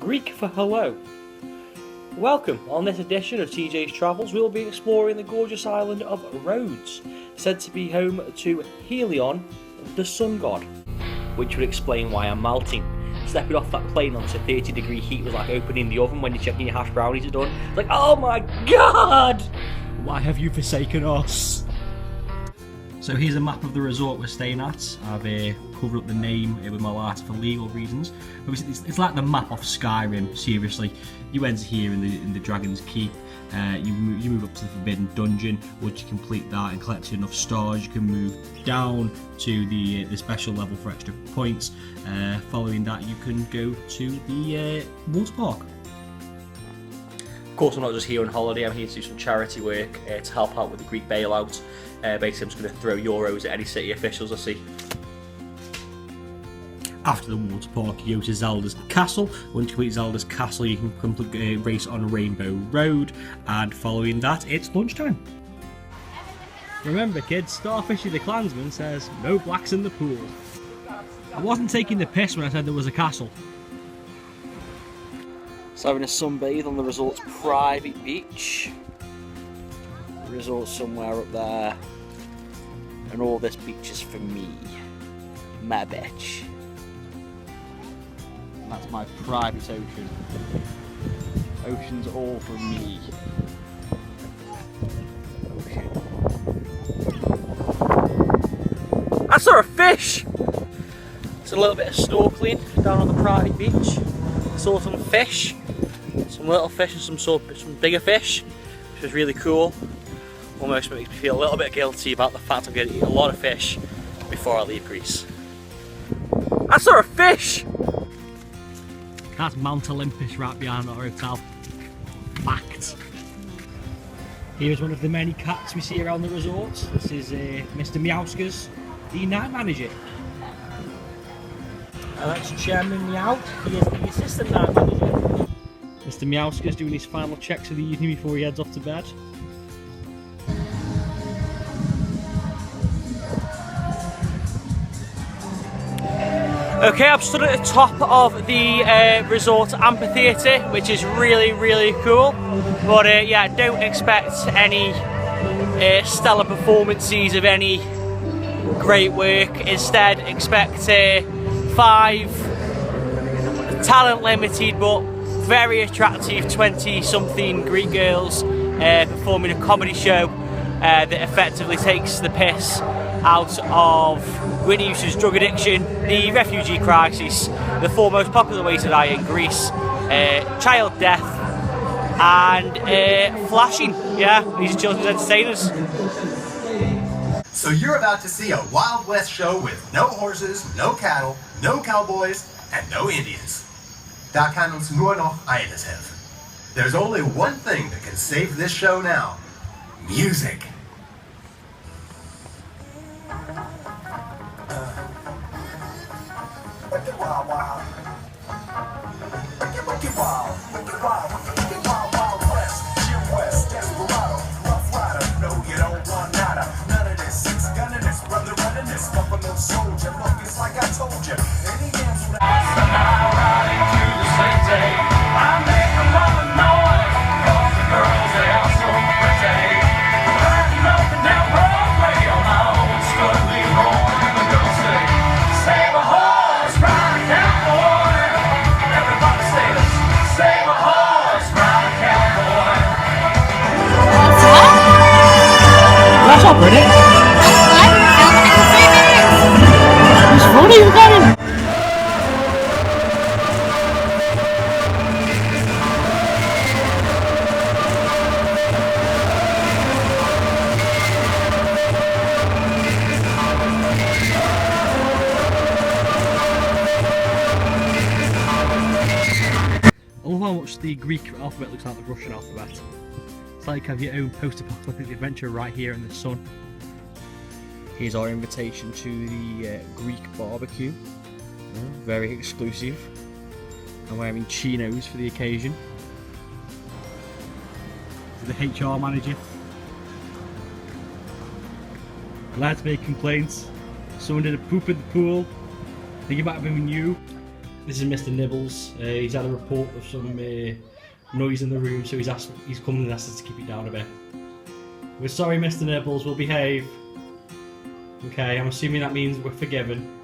Greek for hello. Welcome. On this edition of TJ's Travels, we'll be exploring the gorgeous island of Rhodes, said to be home to Helion, the sun god, which would explain why I'm melting. Stepping off that plane onto 30-degree heat was like opening the oven when you're checking your hash brownies are done. It's like, oh my god! Why have you forsaken us? So here's a map of the resort we're staying at. I've covered up the name with my lighter for legal reasons. But it's like the map of Skyrim, seriously. You enter here in the Dragon's Keep. You move up to the Forbidden Dungeon. Once you complete that and collect enough stars, you can move down to the special level for extra points. Following that, you can go to the water park. Of course, I'm not just here on holiday. I'm here to do some charity work to help out with the Greek bailout. Basically, I'm just going to throw euros at any city officials I see. After the water park, you go to Zelda's castle. Once you complete Zelda's castle, you can complete a race on Rainbow Road. And following that, it's lunchtime. Remember, kids, Starfishy the Klansman says, no blacks in the pool. I wasn't taking the piss when I said there was a castle. So having a sunbathe on the resort's private beach. The resort's somewhere up there. And all this beach is for me. My bitch. And that's my private ocean. Ocean's all for me. Ocean. I saw a fish! It's a little bit of snorkeling down on the private beach. I saw some fish. Some little fish and some bigger fish, which was really cool. Almost makes me feel a little bit guilty about the fact I'm going to eat a lot of fish before I leave Greece. I saw a fish! That's Mount Olympus right behind our hotel. Fact. Here's one of the many cats we see around the resort. This is Mr. Meowskers, the night manager. And that's Chairman Meow. He is the assistant night manager. Mr. Meowskers doing his final checks of the evening before he heads off to bed. Okay, I'm stood at the top of the resort amphitheatre, which is really cool. But yeah, don't expect any stellar performances of any great work. Instead, expect 5 talent limited but very attractive 20-something Greek girls performing a comedy show that effectively takes the piss out of Whitney Houston's drug addiction, the refugee crisis, the 4 most popular ways to die in Greece, child death, and flashing. Yeah, these are children's entertainers. So you're about to see a Wild West show with no horses, no cattle, no cowboys, and no Indians. Da kann uns nur noch eines helfen. There's only one thing that can save this show now. Music. What's up, Brittany? Whose phone are you getting? I love how much the Greek alphabet looks like the Russian alphabet. It's like you have your own post-apocalyptic adventure right here in the sun. Here's our invitation to the Greek barbecue. Very exclusive. I'm wearing chinos for the occasion. To the HR manager. Lads make complaints. Someone did a poop in the pool. I think it might have been you. This is Mr. Nibbles. He's had a report of some noise in the room, so he's come and asked us to keep it down a bit. We're sorry, Mr. Nibbles. We'll behave. Okay, I'm assuming that means we're forgiven.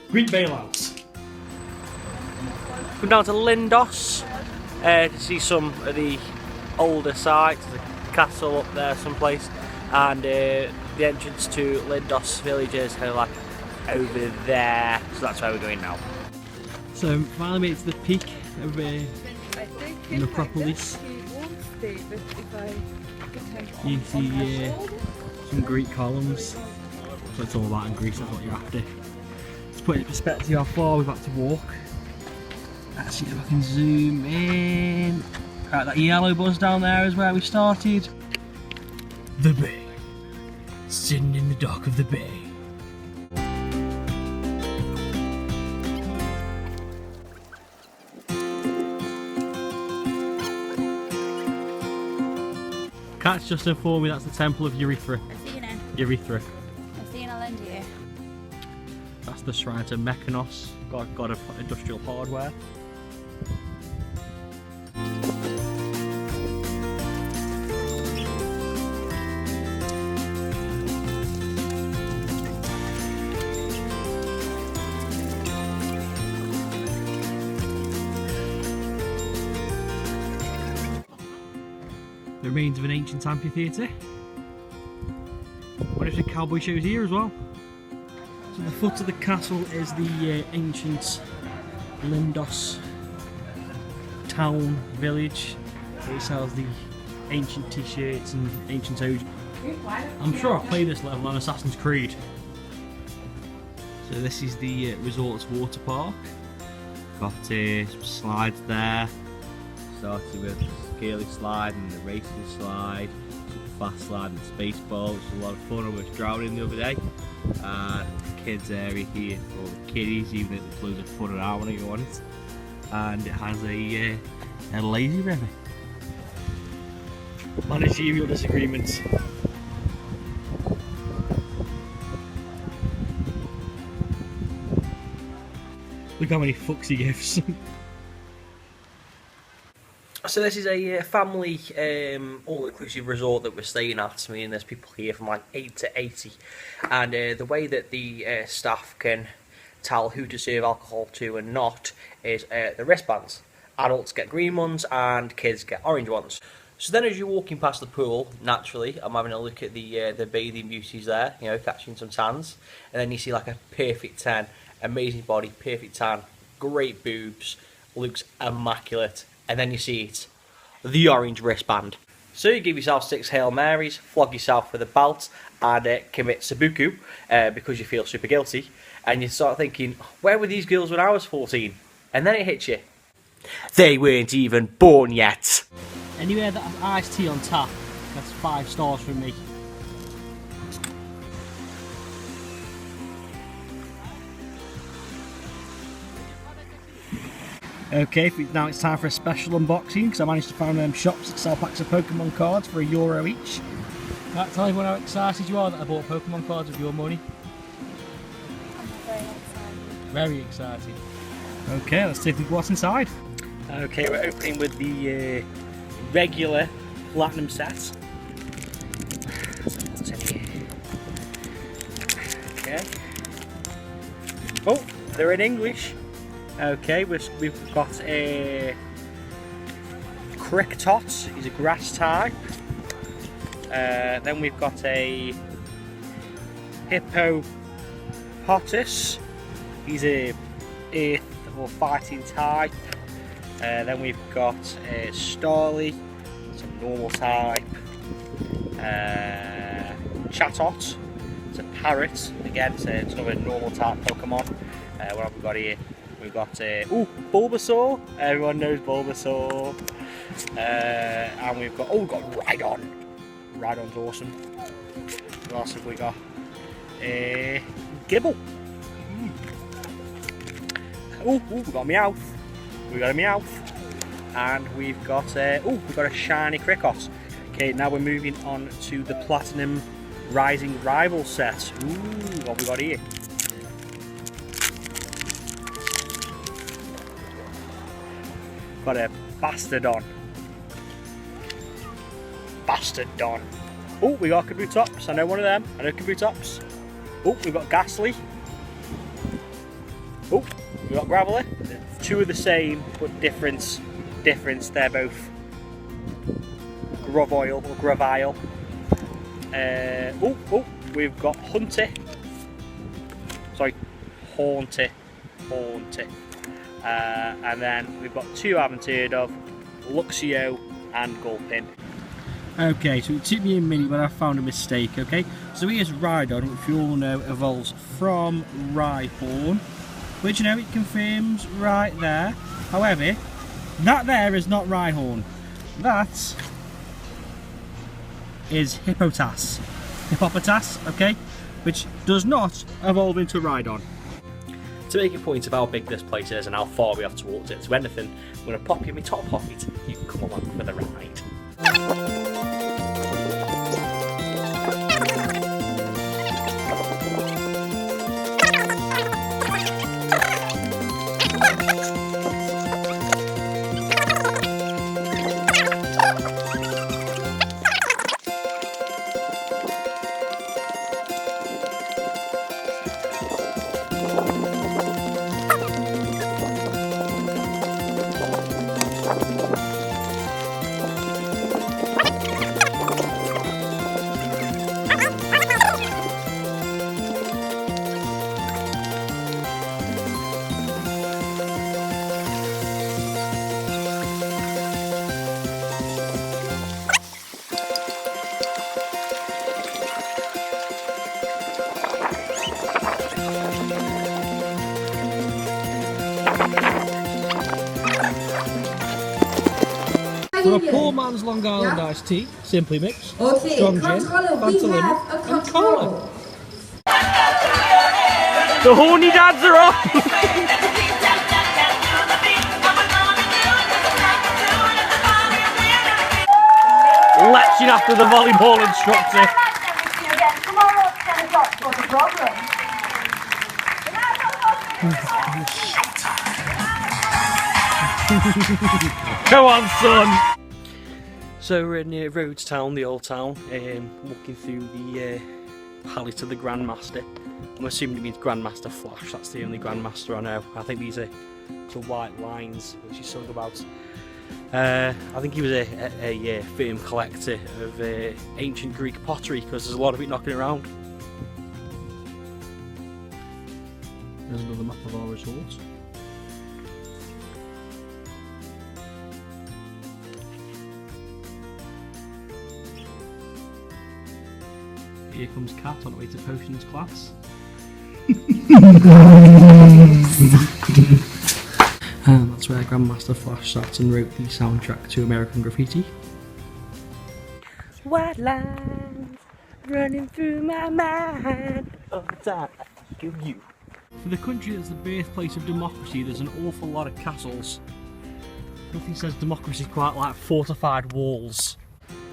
Greek bailouts. Come down to Lindos to see some of the older sites. There's a castle up there someplace, and the entrance to Lindos village is kind of like over there, so that's where we're going now. So finally made it to the peak of the Necropolis. You can see some Greek columns. So it's all about in Greece, that's what you're after. Let's put it in perspective how far we've had to walk. Let's see if I can zoom in. Right, that yellow bus down there is where we started. The bay. Sitting in the dock of the bay. Cat's just informed me that's the temple of Urethra. Athena. Urethra. Athena Lindia. That's the shrine to Mykonos, god of industrial hardware. The remains of an ancient amphitheatre. What if the cowboy shows here as well? So the foot of the castle is the ancient Lindos town village. It sells the ancient t-shirts and ancient OG. I'm sure I've played this level on Assassin's Creed. So this is the resort's water park. Got some slides there. Started with the scaly slide and the racing slide, some fast slide and space ball, which was a lot of fun. I was drowning the other day. Kids area here for the kiddies, even if it's loads of fun around when you want it. And it has a lazy river. Managerial disagreements. Look how many fucks he gives. So this is a family all-inclusive resort that we're staying at. I mean, there's people here from like 8 to 80, and the way that the staff can tell who to serve alcohol to and not is the wristbands. Adults get green ones and kids get orange ones. So then as you're walking past the pool, naturally, I'm having a look at the bathing beauties there, you know, catching some tans, and then you see like a perfect tan, amazing body, perfect tan, great boobs, looks immaculate. And then you see it, the orange wristband. So you give yourself 6 Hail Marys, flog yourself with a belt, and commit seppuku because you feel super guilty. And you start thinking, where were these girls when I was 14? And then it hits you. They weren't even born yet. Anywhere that has iced tea on tap, that's 5 stars from me. Okay, now it's time for a special unboxing because I managed to find them shops that sell packs of Pokemon cards for €1 each. Right, tell everyone how excited you are that I bought Pokemon cards with your money. I'm very excited. Very excited. Okay, let's see what's inside. Okay, we're opening with the regular platinum set. So what's in here? Okay. Oh, they're in English. Okay, we've got a Cricktot, he's a grass type. Then we've got a Hippopotamus, he's a earth or fighting type. Then we've got a Starly, it's a normal type. Chatot, it's a parrot, again it's another normal type Pokemon. What have we got here? We've got Bulbasaur, everyone knows Bulbasaur. And we've got, we've got Rhydon. Rhydon's awesome. What else have we got? Gibble. We've got a Meowth. We've got a Meowth. And we've got we've got a shiny Crickot. Okay, now we're moving on to the Platinum Rising Rival set. What have we got here? Got a bastard on. Bastard on. Oh, we got canoe tops. I know one of them. I know canoe tops. Oh, we've got Ghastly. Oh, we got Gravelly. Two of the same, but difference. They're both Grovoil or Gravile. We've got Hunty. Sorry, Haunty. And then we've got two I haven't heard of, Luxio and Gulpin. Okay, so it took me a minute, but I found a mistake, okay? So here's Rhydon, which you all know evolves from Rhyhorn, which, you know, it confirms right there. However, that there is not Rhyhorn. That is Hippopotas, okay? Which does not evolve into Rhydon. To make a point of how big this place is and how far we have to walk to anything, I'm going to pop you in my top pocket. You can come along for the ride. For a poor man's Long Island iced tea, simply mix, Okay, strong gin, Controller, we Fanta lemon, have a and controller. cola. The horny dads are up! Lecturing after the volleyball instructor. Tomorrow at 10 o'clock for the program. Go on, son! So we're in Rhodes town, the old town, looking through the palette of the Grandmaster. I'm assuming it means Grandmaster Flash, that's the only Grandmaster I know. I think these are the white lines which he sung about. I think he was a firm collector of ancient Greek pottery because there's a lot of it knocking around. There's another map of our resort. Here comes Kat on the way to potions class. And that's where Grandmaster Flash sat and wrote the soundtrack to American Graffiti. White lines running through my mind all the time. I think of you. For the country that's the birthplace of democracy, there's an awful lot of castles. Nothing says democracy quite like fortified walls.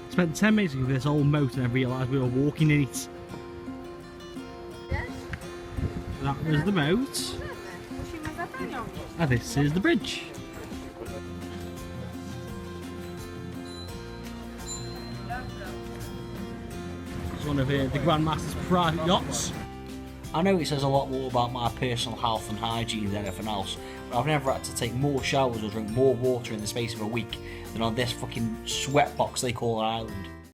Spent 10 minutes with this old moat and I realised we were walking in it. That was the moat. And this is the bridge. It's one of the Grandmaster's private yachts. I know it says a lot more about my personal health and hygiene than anything else, but I've never had to take more showers or drink more water in the space of a week than on this fucking sweatbox they call an island.